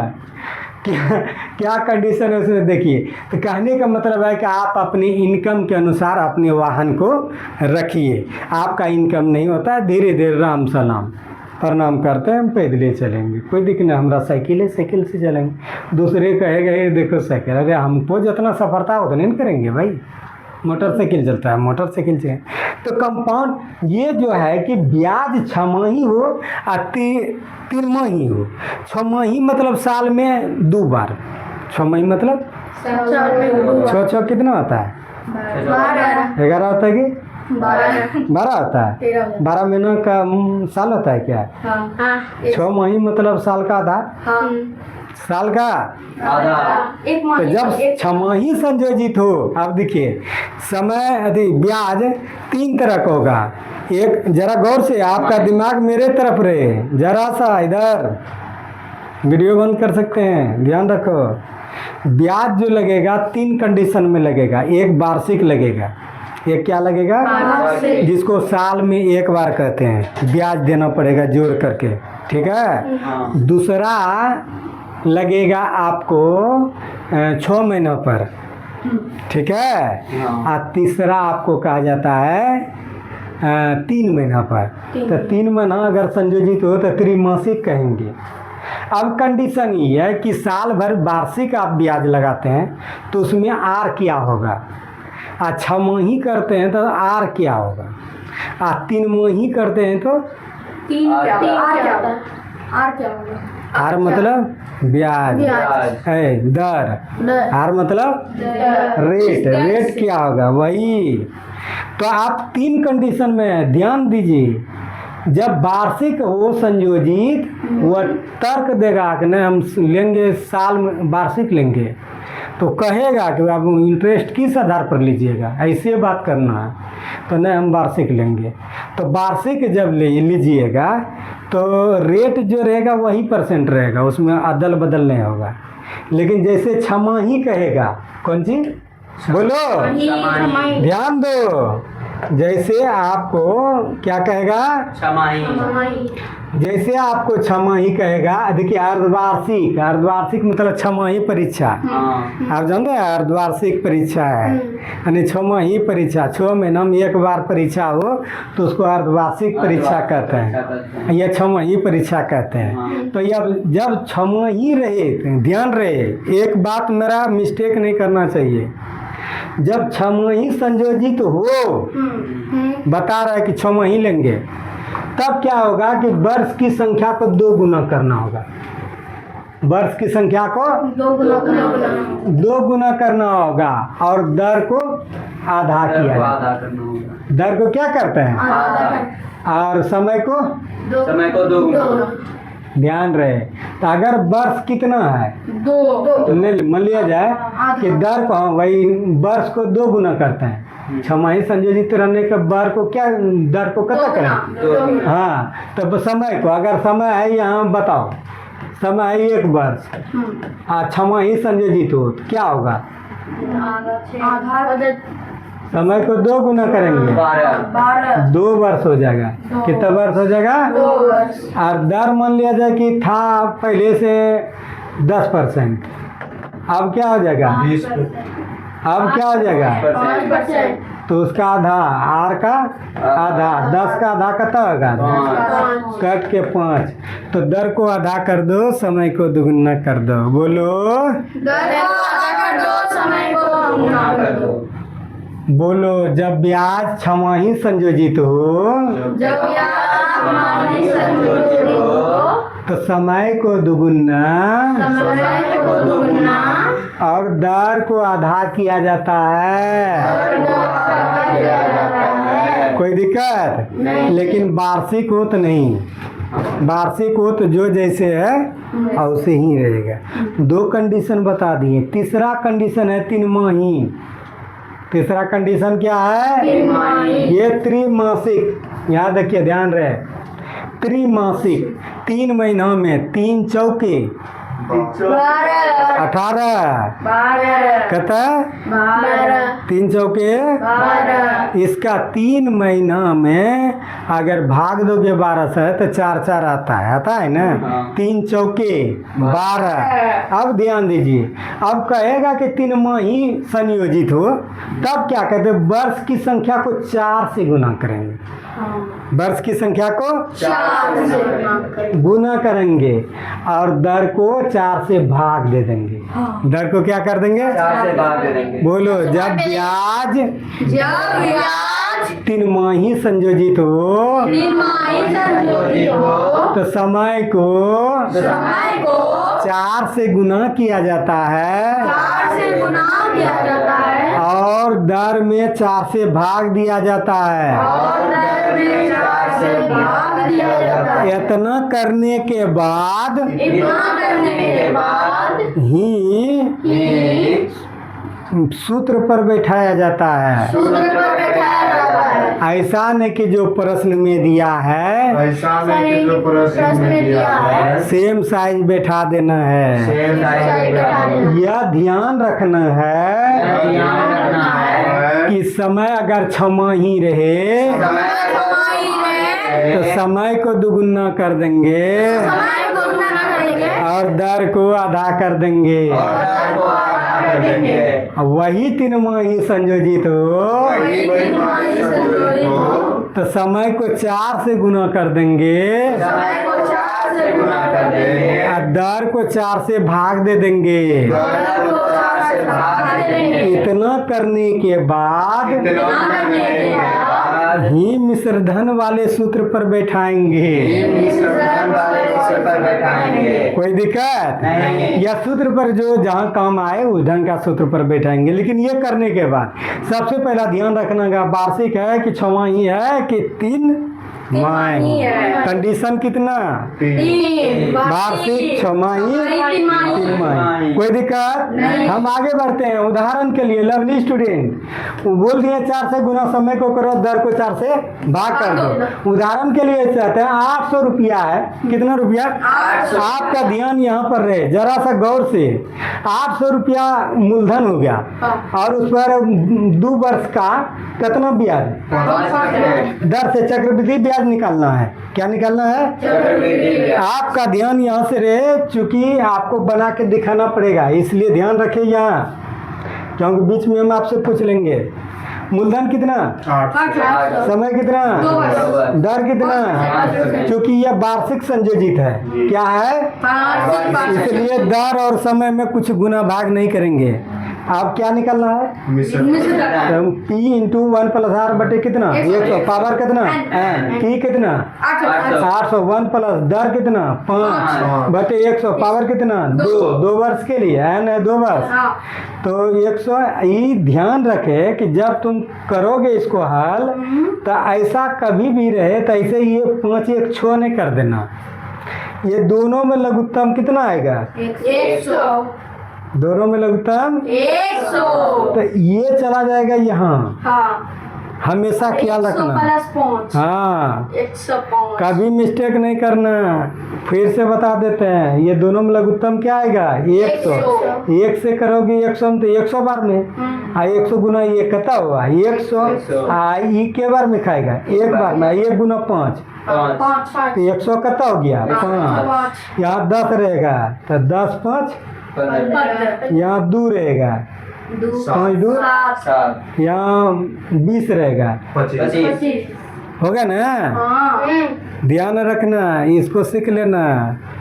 क्या क्या कंडीशन है उसमें, देखिए। तो कहने का मतलब है कि आप अपनी इनकम के अनुसार अपने वाहन को रखिए। आपका इनकम नहीं होता है, धीरे धीरे राम सलाम प्रणाम करते हैं, हम पैदल चलेंगे, कोई दिक्कत नहीं। हमारा साइकिल है, साइकिल से चलेंगे। दूसरे कहेगा ये देखो साइकिल, अरे हमको जितना सफरता हो तो नहीं करेंगे भाई, मोटरसाइकिल चलता है, मोटरसाइकिल से। तो कंपाउंड ये जो है कि ब्याज 6 माही हो और 3 माही हो। 6 माही मतलब साल में 2 बार। 6 माही मतलब साल में 6 कितना होता है? 11 होता है कि 12 होता है? 12 महीना का साल होता है क्या? हाँ 6 माही मतलब साल का आधा, साल का आधा। एक तो माह जब 6 माही संयोजित हो, अब देखिए समय अति ब्याज 3 तरह का होगा। एक जरा गौर से आपका दिमाग मेरे तरफ रहे, जरा सा इधर वीडियो बंद कर सकते हैं, ध्यान रखो। ब्याज जो लगेगा 3 कंडीशन में लगेगा। एक वार्षिक लगेगा, एक क्या लगेगा? जिसको साल में 1 बार कहते हैं, ब्याज देना पड़ेगा जोड़ करके, ठीक है। दूसरा लगेगा आपको 6 महीनों पर, ठीक है। और तीसरा आपको कहा जाता है 3 महीना पर। तो 3 महीना अगर संयोजित हो तो त्रिमासिक कहेंगे। अब कंडीशन ये है कि साल भर वार्षिक आप ब्याज लगाते हैं तो उसमें आर क्या होगा, और 6 माही करते हैं तो आर क्या होगा, और 3 माही करते हैं तो आर क्या होगा? आर मतलब ब्याज है, दर। आर मतलब रेट, रेट क्या होगा वही। तो आप 3 कंडीशन में ध्यान दीजिए। जब वार्षिक हो संयोजित, वह तर्क देगा कि नहीं हम लेंगे साल में वार्षिक लेंगे, तो कहेगा कि आप इंटरेस्ट किस आधार पर लीजिएगा, ऐसे बात करना है, तो नहीं हम वार्षिक लेंगे। तो वार्षिक जब लीजिएगा तो रेट जो रहेगा वही % रहेगा, उसमें अदल बदल नहीं होगा। लेकिन जैसे 6 माही कहेगा, कौन चीज बोलो, ध्यान दो। जैसे आपको क्या कहेगा? 6 माही। जैसे आपको 6 माही कहेगा, देखिए अर्धवार्षिक, अर्धवार्षिक मतलब 6 माही परीक्षा। आप जानते हैं अर्धवार्षिक परीक्षा है, यानी 6 माही परीक्षा, 6 महीना में 1 बार परीक्षा हो तो उसको अर्धवार्षिक परीक्षा कहते हैं, या 6 माही परीक्षा कहते हैं। तो जब 6 माही रहे, ध्यान रहे, एक बात मेरा मिस्टेक नहीं करना चाहिए। जब 6 माही संयोजित हो, बता रहा है कि 6 माही लेंगे, तब क्या होगा कि वर्ष की संख्या को 2 गुना करना होगा। वर्ष की संख्या को 2 गुना करना होगा, और दर को आधा किया है। दर को क्या करते हैं? और समय को 2 गुना। ध्यान रहे। तो अगर वर्ष कितना है, 2, मान लिया जाए कि दर को, वही वर्ष को 2 गुना करते हैं। 6 माही संयोजित रहने के बर को क्या, दर को कितना करें? हाँ, तो समय को, अगर समय है यहाँ बताओ, समय है 1 वर्ष, 6 माही संयोजित हो तो क्या होगा? समय को 2 गुना करेंगे, 2 वर्ष हो जाएगा। कितना वर्ष हो जाएगा? 2 वर्ष। और दर मान लिया जाए कि था पहले से 10%, अब क्या हो जाएगा? 20%। अब क्या हो जाएगा? 5%। तो उसका आधा, आर का आधा, 10 का आधा कितना होगा? 5। कट के 5। तो दर को आधा कर दो, समय को दुगुना कर दो। बोलो, दर को आधा कर दो, समय को दुगुना कर दो। बोलो, जब ब्याज छमाही संयोजित हो जब छमाही संयोजित हो तो समय को दुगुना समय को दुगुना और दर को आधा किया जाता है। कोई दिक्कत नहीं। लेकिन वार्षिक हो तो नहीं, वार्षिक हो तो जो जैसे है और उसे ही रहेगा। 2 कंडीशन बता दिए। तीसरा कंडीशन है 3 माही। तीसरा कंडीशन क्या है? 3 माही। ये त्रिमासिक, याद रखिए, ध्यान रहे, त्रिमासिक। 3 महीना में 3 चौके 12 18 12 कहता 12 3 चौके 12 इसका 3 महीना में अगर भाग दोगे 12 से तो 4 4 आता है ना। 3 चौके 12। अब ध्यान दीजिए, अब कहेगा कि 3 माही संयोजित हो, तब क्या कहते हैं? वर्ष की संख्या को 4 से गुना करेंगे। वर्ष की संख्या को 4 से गुना करेंगे और दर को 4 से भाग दे देंगे। दर को क्या कर देंगे? 4 से भाग दे देंगे। बोलो, जब ब्याज जब ब्याज 3 माही संयोजित हो 3 माही संयोजित हो तो समय को समय को 4 से गुना किया जाता है 4 से गुना किया जाता है और दर में 4 से भाग दिया जाता है। और दर में 4 से भाग दिया जाता है। इतना करने के बाद इतना करने के बाद ही सूत्र पर बैठाया जाता है। सूत्र पर बैठाया जाता है। ऐसा नहीं कि जो प्रश्न में दिया है ऐसा नहीं कि जो प्रश्न में दिया है सेम साइज बैठा देना है। सेम साइज बैठा देना है। यह ध्यान रखना है ध्यान रखना है कि समय अगर 6 माही रहे समय छमाही में तो समय को दुगुना कर देंगे समय को गुना न करेंगे और दर को आधा कर देंगे। दर को आधा कर देंगे। वही 3 माही संयोजित हो वही 3 माही संयोजित हो तो समय को 4 से गुना कर देंगे समय को 4 से गुना कर देंगे और दर को 4 से भाग दे देंगे। दर को 4 से भाग देंगे। इतना करने के बाद इतना करने के बाद ही मिश्र धन वाले सूत्र पर बैठाएंगे। मिश्रण वाले सूत्र पर बैठाएंगे। कोई दिक्कत? नहीं। या सूत्र पर जो जहाँ काम आए उस ढंग का सूत्र पर बैठाएंगे। लेकिन ये करने के बाद सबसे पहला ध्यान रखना का वार्षिक है कि 6 माही है कि 3 माही है। कंडीशन कितना? 3 वार्षिक 6 माही 3 माही 3 माही। कोई दिक्कत? नहीं। हम आगे बढ़ते हैं। उदाहरण के लिए लवली स्टूडेंट वो बोल दिए 4 से गुना समय को करो, दर को 4 से भाग कर दो। उदाहरण के लिए चाहते हैं 800 रुपया है। कितना रुपया? 800। आपका ध्यान यहाँ पर रहे जरा सा गौर से। 800 रुपया मूलधन हो गया और उस पर 2 वर्ष का कितना ब्याज? दर से चक्रवृद्धि ब्याज निकालना है। क्या निकालना है? चक्रवृद्धि ब्याज। आपका ध्यान यहाँ से रहे, चूंकि आपको बना के दिखाना पड़ेगा इसलिए ध्यान रखिए यहाँ, क्योंकि बीच में हम आपसे पूछ लेंगे। मूलधन कितना? 800 समय कितना? 2 वर्ष। दर कितना? क्योंकि यह वार्षिक संयोजित है। क्या है? इसलिए दर और समय में कुछ गुना भाग नहीं करेंगे। आप क्या निकालना है? मिश्रण P इंटू 1 प्लस आर बटे कितना? 100। पावर कितना? T कितना? 800। 1 प्लस दर कितना? 5 बटे 100। पावर कितना? 2 वर्ष के लिए n है 2 वर्ष। तो 100। ये ध्यान रखे कि जब तुम करोगे इसको हल तो ऐसा कभी भी रहे तो ऐसे ये 5 1 6 नहीं कर देना। ये दोनों में लघुत्तम कितना आएगा? 100 दोनों में लघुत्तम 100 तो ये चला जाएगा यहाँ। हाँ हमेशा ख्याल 100 रखना। प्लस 5 हाँ, 105 कभी मिस्टेक नहीं करना। फिर से बता देते हैं, ये दोनों में लघुत्तम क्या आएगा? 100। 1 से करोगे 100 में तो 100 बार में 100 गुना ये कितना हुआ? 100 ई के बार में खाएगा 1 बार में 1 गुना 5 5 तो 100 कितना हो गया? 5। यहाँ 10 रहेगा तो 10 5 यहाँ 2 रहेगा 5 2 7 यहाँ 20 रहेगा। 25 होगा ना? ध्यान रखना, इसको सीख लेना।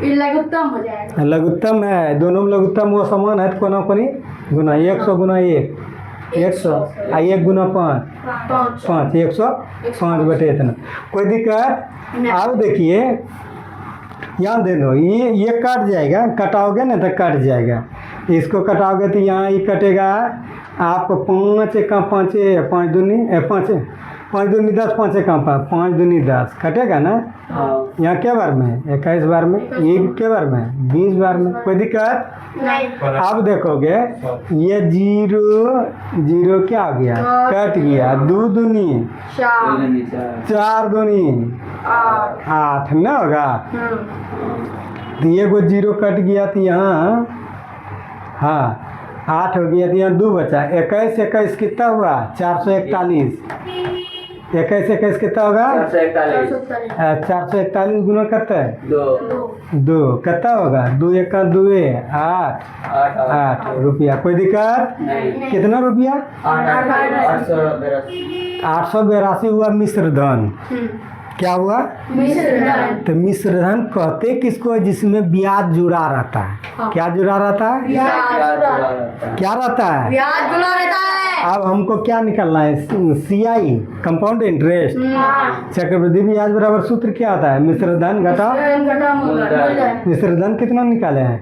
लघुत्तम हो जाएगा। लघुत्तम है, दोनों में लघुत्तम वो समान है तो कोना कोनी गुना 100 गुना 1 100 आ 1 गुना 5 5 5 105 बटे इतना। कोई दिक्कत? अब देखिए यहाँ दे दो, ये कट जाएगा, कटाओगे ना तो कट जाएगा, इसको कटाओगे तो यहाँ ये कटेगा आपको 5 का 5 5 दूनी 5 दूनी 10 5 का 5 दूनी 10 कटेगा ना। यहाँ क्या बार में 21 बार में, ये क्या बार में 20 बार में। कोई दिक्कत? नहीं। अब देखोगे ये 0 क्या हो गया, कट गया, 2 दूनी 4 दूनी 8 ना होगा। तो ये को 0 कट गया तो यहाँ हाँ 8 हो गया तो यहाँ 2 बचा। 21 कितना हुआ 441। 21 कितना होगा 441 गुना करता है 2 कितना होगा 2 1 का 2 8 रुपया। कोई दिक्कत? कितना रुपया 882 हुआ मिश्र धन। क्या हुआ? तो मिश्र धन कहते किसको? जिसमें ब्याज जुड़ा रहता है। क्या जुड़ा रहता है? क्या रहता है? ब्याज जुड़ा रहता है। अब हमको क्या निकालना है? CI compound interest. चक्रवृद्धि ब्याज बराबर सूत्र क्या होता है? मिश्र धन घटा मिश्र धन कितना निकाले हैं?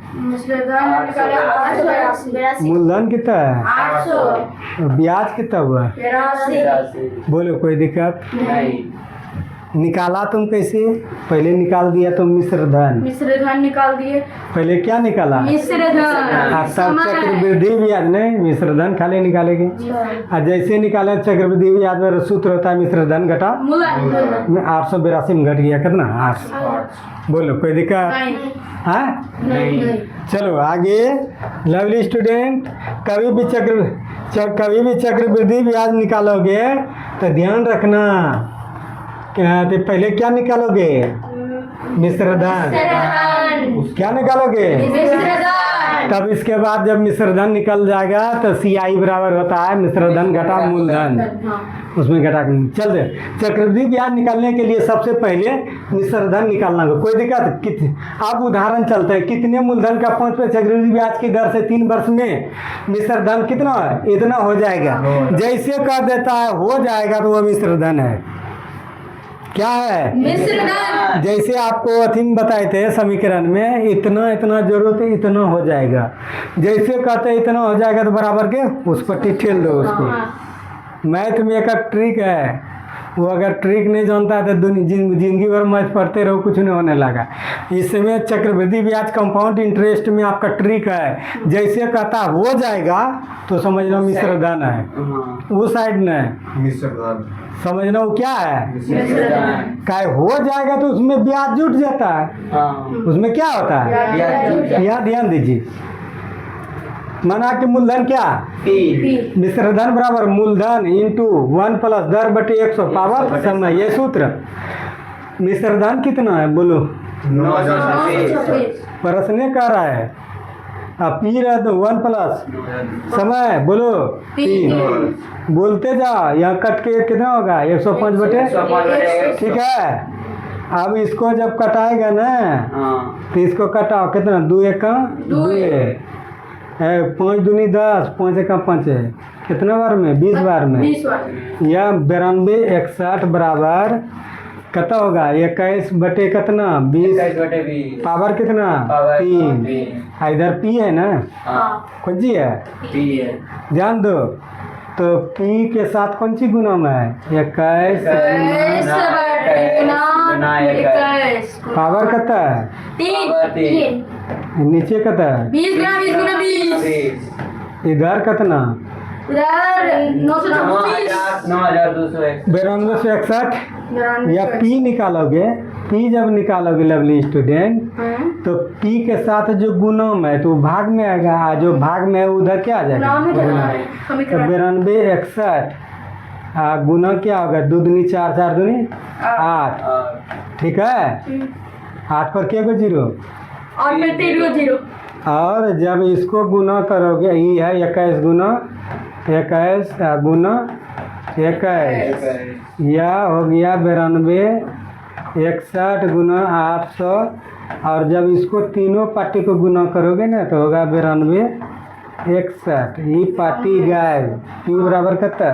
मूलधन कितना है? 800 ब्याज कितना हुआ? 83 बोलो कोई दिक्कत? निकाला तुम कैसे? पहले निकाल दिया तो मिश्र धन निकाल दिए। पहले क्या निकाला? मिश्र धन सब चक्रवृद्धि ब्याज नहीं, मिश्र धन खाली निकालेंगे। और जैसे निकाले चक्रवृद्धि ब्याज में सूत्र होता है मिश्र धन घटा 882 में घट गया कितना 8। बोलो कोई दिक्कत? हाँ नहीं। चलो आगे। लवली स्टूडेंट, कभी भी चक्रवृद्धि ब्याज निकालोगे तो ध्यान रखना तो पहले क्या निकालोगे? मिश्र धन। क्या निकालोगे? तब इसके बाद जब मिश्र धन निकल जाएगा तो CI बराबर होता है मिश्र धन घटा मूलधन। उसमें घटा चल दे। चक्रवृद्धि ब्याज निकालने के लिए सबसे पहले मिश्र धन निकालना होगा। कोई दिक्कत? अब उदाहरण चलते हैं। कितने मूलधन का 5 चक्रवृद्धि ब्याज की दर से 3 वर्ष में मिश्र धन कितना है? इतना हो जाएगा। जैसे कर देता है हो जाएगा तो वह मिश्र धन है। क्या है? मिश्र धन। जैसे आपको अथीम बताए थे समीकरण में इतना जरूरत है इतना हो जाएगा। जैसे कहते हैं इतना हो जाएगा तो बराबर के उस पर ठेल दो उसको। मैथ में एक ट्रिक है, वो अगर ट्रिक नहीं जानता है तो जिंदगी भर मैथ पढ़ते रहो कुछ नहीं होने लगा। इसमें चक्रवृद्धि ब्याज कंपाउंड इंटरेस्ट में आपका ट्रिक है। जैसे कहता हो जाएगा तो समझ लो मिश्र धन है। वो साइड में मिश्र धन समझना वो क्या है? क्या हो जाएगा तो उसमें ब्याज जुट जाता है। उसमें क्या होता है? यहाँ ध्यान दीजिए। माना कि मूलधन क्या? मिश्र धन बराबर मूलधन इंटू 1 प्लस दर बटे 100 पावर समय। ये सूत्र। मिश्र धन कितना है बोलो? 926 प्रश्न कह रहा है। अब पी रहा तो 1 प्लस समय बोलो 3। बोलते जा। यहाँ कट के कितना होगा? 105 बटे। ठीक है। अब इसको जब कटाएगा ना तो इसको कटाओ कितना 2 1 का 2 5 दूनी 10 5 1 का 5 है। कितना बार में? 20 बार में। 20 बार। या 92 61 बराबर कितना होगा? 21 बटे कितना 20 पावर कितना 3। इधर P है ना कौन सी है? ध्यान दो। तो P के साथ कौन सी गुना में है? 21 पावर कितना है? 3 नीचे कितना है? 20 गुना 20 इधर कितना? इधर 926 92 से 61 या P निकालोगे। P जब निकालोगे लवली स्टूडेंट तो P के साथ जो गुणम है तो भाग में आएगा। जो भाग में है उधर क्या आ जाएगा? तो 92 61 गुना क्या होगा? 2 दूनी 4 4 दूनी 8। ठीक है। 8 पर क्या को 0 और फिर 0 और जब इसको गुना करोगे ये है 21 गुना 21 गुना 21 या हो गया 92 61 गुना 800। और जब इसको तीनों पार्टी को गुना करोगे ना तो होगा 92 61 ई पार्टी गायब पी बराबर कितना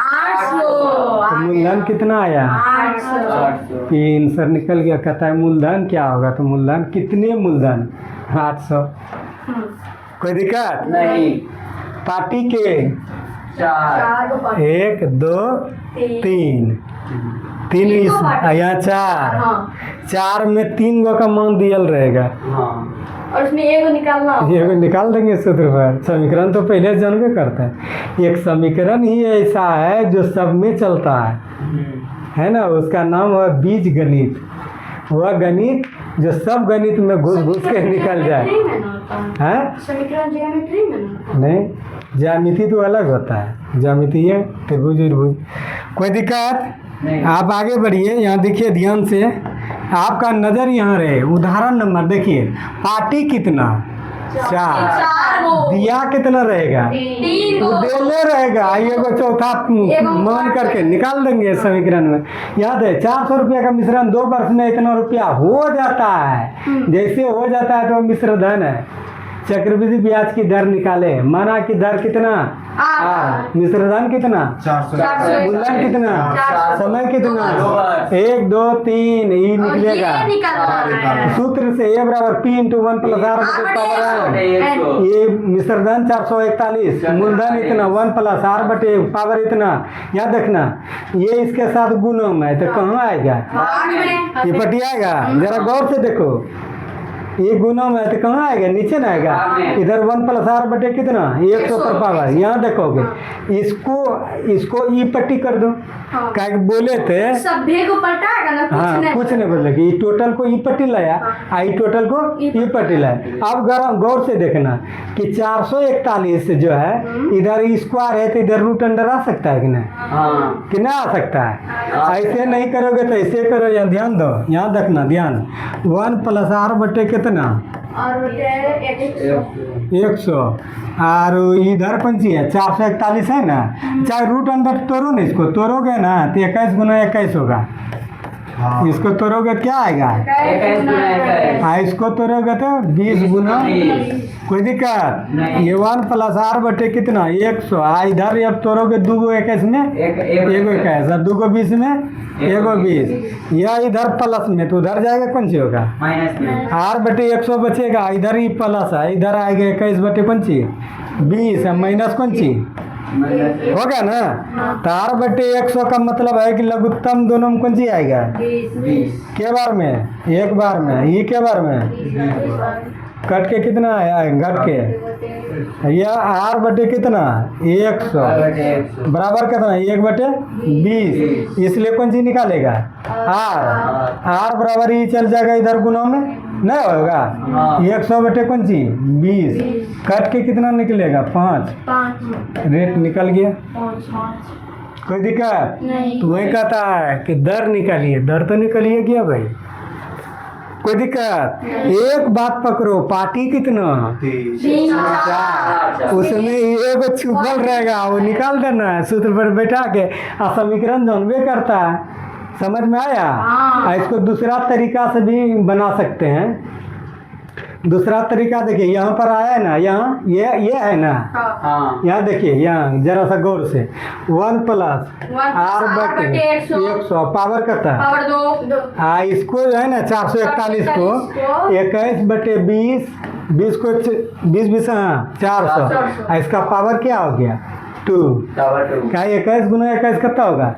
800 तो मूलधन कितना आया 800 800 पी आंसर निकल गया कहता है मूलधन क्या होगा तो मूलधन कितने मूलधन 800 कोई दिक्कत नहीं पार्टी के 4 4 को 1 2 3 3 इस यहाँ 4 हाँ 4 में 3 गो का मान दियल रहेगा हाँ और उसमें एगो निकालना होगा। ये निकाल देंगे सूत्र पर समीकरण तो पहले जानबे करते हैं एक समीकरण ही ऐसा है जो सब में चलता है ना उसका नाम है बीज गणित वह गणित जो सब गणित में घुस घुस के निकल जाए ज्योमेट्री में ना होता है। हैं समीकरण ज्योमेट्री में ना नहीं ज्यामिति तो अलग होता है ज्यामिति है त्रिभुज त्रिभुज कोई दिक्कत नहीं। आप आगे बढ़िए यहाँ देखिए ध्यान से आपका नज़र यहाँ रहे उदाहरण नंबर देखिए पार्टी कितना 4 4 गो दिया कितना रहेगा 3 गो उदेले रहेगा ये को चौथा मान करके निकाल देंगे समीकरण में याद है 400 रुपया का मिश्रण 2 वर्ष में इतना रुपया हो जाता है जैसे हो जाता है तो मिश्र धन है चक्रवृद्धि ब्याज की दर निकाले माना की दर कितना आठ। मिश्र धन कितना 400 मूलधन कितना 400 समय कितना 2 वर्ष 1 2 3 ई और निकलेगा ये निकालना है सूत्र से ए बराबर पी इंटू 1 प्लस आर बटे 100 ये मिश्रधन 441 मूलधन इतना 1 प्लस आर बटे पावर इतना याद रखना ये इसके साथ गुणम है तो कहाँ आएगा भाग में ये पटियाएगा जरा गौर से देखो ये गुणम है तो कहाँ आएगा नीचे ना आएगा इधर 1 प्लस आर बटे कितना 100 पर पावर यहाँ देखोगे इसको ई पट्टी कर दो हाँ। क्या बोले थे सभ्य को पलटाएगा ना हाँ कुछ नहीं बोले कि टोटल को ई पट्टी लाया आई टोटल को ई पट्टी लाया अब गौर से देखना कि 441 जो है इधर स्क्वायर है तो इधर रूट अंडर आ सकता है कि नहीं हाँ कि ना आ सकता है ऐसे नहीं करोगे तो ऐसे करो यहाँ ध्यान दो यहाँ देखना ध्यान 1 प्लस आर बटे कितना और बटे 100 और इधर पंची है 441 है ना चाहे रूट अंडर तोड़ो ना इसको तोड़ोगे ना तो 21 गुना 21 होगा इसको तोड़ोगे क्या आएगा 21 गुना 21 हाँ इसको तोड़ोगे तो 20 गुना कोई दिक्कत नहीं। ये 1 प्लस आर बटे कितना 100 इधर अब तोड़ोगे 2 गो 21 में एगो 21 और 2 गो 20 में एगो 20 या इधर प्लस में तो उधर जाएगा कौन सी होगा माइनस में आर बटे 100 बचेगा इधर ही प्लस है इधर आएगा 21 बटे कौन सी 20 है माइनस कौन सी होगा ना तो आर बटे 100 का मतलब है कि लघुत्तम दोनों में कौन सी आएगा 20 के बार में एक बार में ये के बार में कट के कितना आया घट के यह आर बटे कितना 100 बराबर कितना 1 बटे 20 इसलिए कौन सी निकालेगा आर बराबर ही चल जाएगा इधर गुणों में नहीं होगा 100 बटे कौन सी 20 कट के कितना निकलेगा 5 रेट निकल गया कोई दिक्कत नहीं। तो वही कहता है कि दर निकालिए दर तो निकलिए गया भाई कोई दिक्कत एक बात पकड़ो पार्टी कितना 4 उसमें एगो छुपल रहेगा वो निकाल देना है सूत्र पर बैठा के और समीकरण जानबे करता है समझ में आया हाँ। इसको दूसरा तरीका से भी बना सकते हैं दूसरा तरीका देखिए यहाँ पर आया है ना यहाँ ये है ना हाँ यहाँ देखिए यहाँ जरा सा गौर से 1 प्लस आर बटे 100 पावर करता है पावर 2 इसको जो है ना 441 को 21 बटे 20 को 20 हाँ 400 इसका पावर क्या हो गया 2 क्या 21 गुना 21 कितना होगा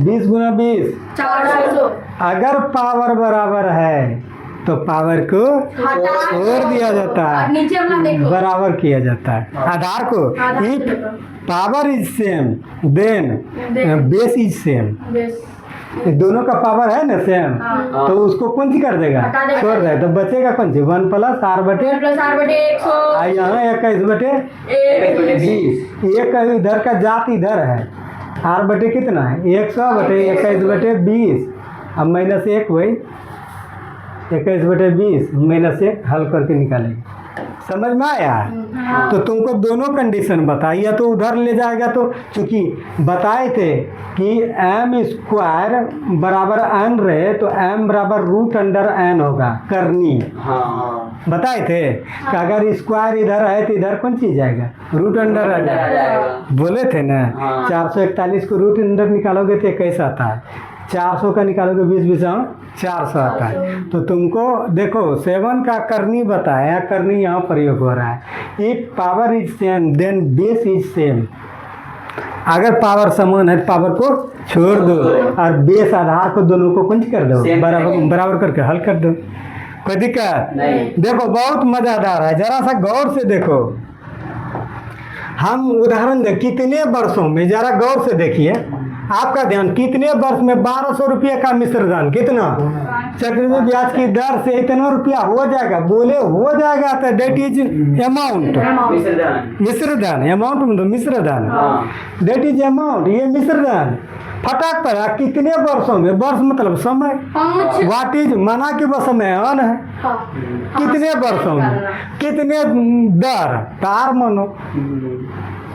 20 गुना 20 400 अगर पावर बराबर है तो पावर को छोड़ दिया जाता और है नीचे अपना देखो बराबर किया जाता है आधार को आधार इफ देखो। Power is same then base is same base दोनों का पावर है ना सेम हाँ। तो उसको कौन सी कर देगा हटा देगा। छोड़ देगा तो बचेगा कौन सी 1 प्लस आर बटे प्लस आर बटे 100 यहाँ 21 बटे 20 एक इधर का जात इधर है आर बटे कितना है 100 बटे 21 बटे 20 अब माइनस 1 वही 21 बटे 20 माइनस 1 हल करके निकालेंगे समझ में आया? तो तुमको दोनों कंडीशन बताई, या तो उधर ले जाएगा तो चूंकि बताए थे कि एम स्क्वायर बराबर एन रहे तो एम बराबर रूट अंडर एन होगा करनी, हाँ बताए थे कि अगर स्क्वायर इधर है तो इधर कौन चीज जाएगा? रूट अंडर आ जाएगा, बोले थे ना। हाँ। 441 को रूट अंडर निकालोगे तो कैसा आता है? 400 का निकालोगे 20 400 आता है। तो तुमको देखो 7 का करनी बताया, करनी यहाँ प्रयोग हो रहा है। If power is same then base is same. अगर पावर समान है तो पावर को छोड़ दो और बेस आधार को दोनों को कुंज कर दो, Same बराबर बराबर करके हल कर दो, कोई दिक्कत नहीं। देखो बहुत मज़ेदार है, जरा सा गौर से देखो। हम उदाहरण दे कितने वर्षों में, जरा गौर से देखिए, आपका ध्यान, कितने वर्ष में 1200 रुपये का मिश्र धन, कितना चक्रवृद्धि ब्याज की दर से इतना रुपया हो जाएगा, बोले हो जाएगा तो डेट इज अमाउंट, मिश्र धन, अमाउंट मतलब मिश्र धन, डेट इज अमाउंट, ये मिश्र धन फटाक पड़ा कितने वर्षों में, वर्ष मतलब समय, व्हाट इज माना कि वह समय अन है, कितने वर्षों में, कितने दर, तार मानो,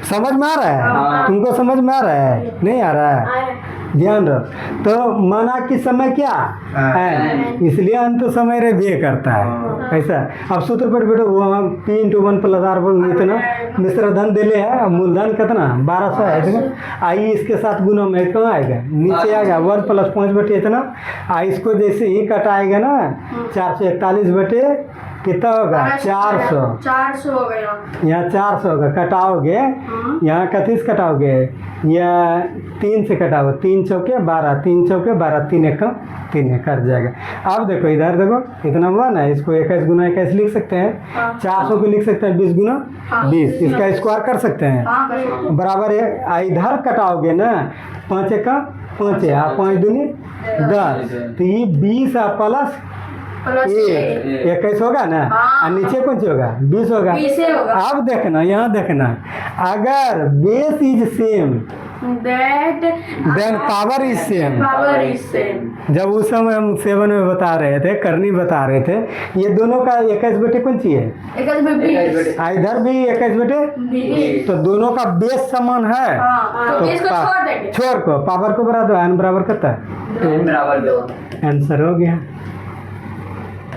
समझ में आ रहा है? हाँ। तुमको समझ में आ रहा है? नहीं आ रहा है? ध्यान रख। तो माना कि समय क्या है, इसलिए अंत समय रे व्यय करता है, ऐसा। अब सूत्र पर बैठो, P × 1 + R इतना मिश्र धन दिले है, अब मूलधन कितना 1200 है, इतना आई इसके साथ गुना में कहाँ आएगा, नीचे आएगा 1 + 5 बटे इतना, आई इसको जैसे ही कटाएगा ना 441 बटे कितना होगा 400, 400 हो गया। यहाँ 400 होगा, कटाओगे यहाँ कथी से कटाओगे, या 3 से कटाओगे, 3 चौके 12, 3 चौके 12, 3 एकम 3 कट जाएगा। अब देखो इधर देखो इतना हुआ ना, इसको 21 गुना 21 लिख सकते हैं, 400 को लिख सकते हैं 20 गुना 20, इसका स्क्वायर कर सकते हैं, बराबर है। इधर कटाओगे ना 5 एकम 5 है, 5 दूनी 10, तो ये 20 प्लस 21 होगा ना, और नीचे कौन सी होगा 20 होगा। 20 होगा। अब देखना, यहाँ देखना, अगर base is same That then power is same. power is same। जब उस समय हम 7 में बता रहे थे, करनी बता रहे थे, ये दोनों का 21 बटे कौन सी है, 21 में 20। इधर भी 21 बटे, 20। तो दोनों का बेस समान है, हाँ, तो इसको छोड़ देंगे। छोड़ को पावर को बढ़ा दो, एन बराबर कितना है, बराबर 2। आंसर हो गया।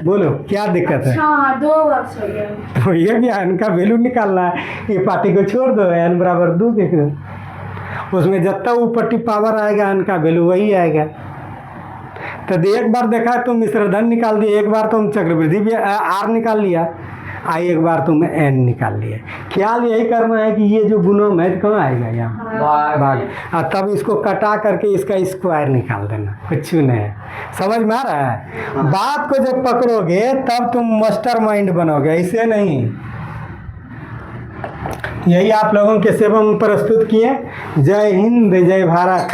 बोलो क्या दिक्कत है? हाँ 2 वर्ष हो गया। तो ये भी एन का वैल्यू निकालना है, ये पार्टी को छोड़ दो, एन बराबर 2 देख दो, उसमें जब तक ऊपर पावर आएगा एन का वैल्यू वही आएगा। तो एक बार देखा तुम मिश्र धन निकाल दिए, एक बार तुम चक्रवृद्धि भी आर निकाल लिया, एक बार तुम एन निकाल लिया। ख्याल यही करना है कि ये जो गुणों में कहाँ आएगा, यहाँ भाग, और तब इसको कटा करके इसका स्क्वायर निकाल देना, कुछ नहीं है। समझ में आ रहा है? बात को जब पकड़ोगे तब तुम मास्टर माइंड बनोगे, ऐसे नहीं। यही आप लोगों के सेवा में प्रस्तुत किए। जय हिंद, जय भारत।